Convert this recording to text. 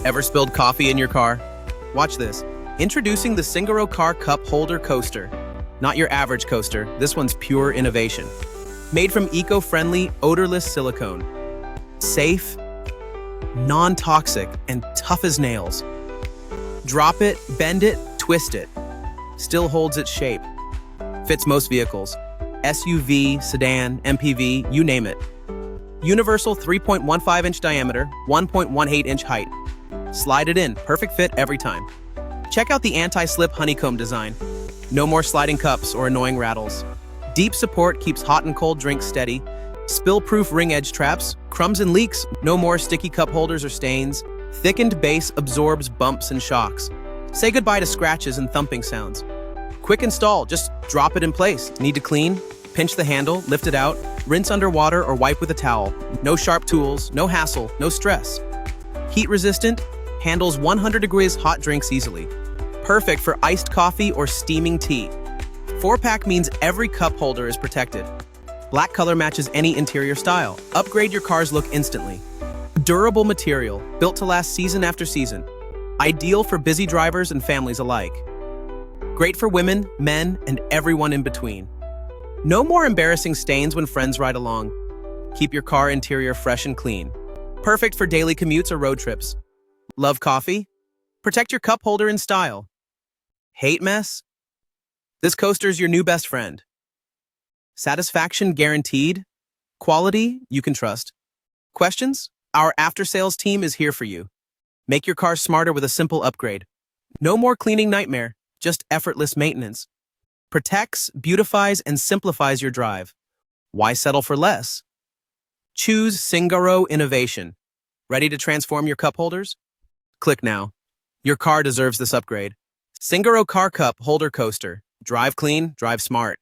Ever spilled coffee in your car? Watch this. Introducing the SINGARO Car Cup Holder Coaster. Not your average coaster, this one's pure innovation. Made from eco-friendly, odorless silicone. Safe, non-toxic, and tough as nails. Drop it, bend it, twist it. Still holds its shape. Fits most vehicles. SUV, sedan, MPV, you name it. Universal 3.15-inch diameter, 1.18-inch height. Slide it in, perfect fit every time. Check out the anti-slip honeycomb design. No more sliding cups or annoying rattles. Deep support keeps hot and cold drinks steady. Spill-proof ring edge traps, crumbs and leaks, no more sticky cup holders or stains. Thickened base absorbs bumps and shocks. Say goodbye to scratches and thumping sounds. Quick install, just drop it in place. Need to clean? Pinch the handle, lift it out, rinse under water or wipe with a towel. No sharp tools, no hassle, no stress. Heat resistant, handles 100 degrees hot drinks easily. Perfect for iced coffee or steaming tea. 4-pack means every cup holder is protected. Black color matches any interior style. Upgrade your car's look instantly. Durable material, built to last season after season. Ideal for busy drivers and families alike. Great for women, men, and everyone in between. No more embarrassing stains when friends ride along. Keep your car interior fresh and clean. Perfect for daily commutes or road trips. Love coffee? Protect your cup holder in style. Hate mess? This coaster's your new best friend. Satisfaction guaranteed. Quality you can trust. Questions? Our after-sales team is here for you. Make your car smarter with a simple upgrade. No more cleaning nightmare, just effortless maintenance. Protects, beautifies, and simplifies your drive. Why settle for less? Choose SINGARO Innovation. Ready to transform your cup holders? Click now. Your car deserves this upgrade. SINGARO Car Cup Holder Coaster. Drive clean, drive smart.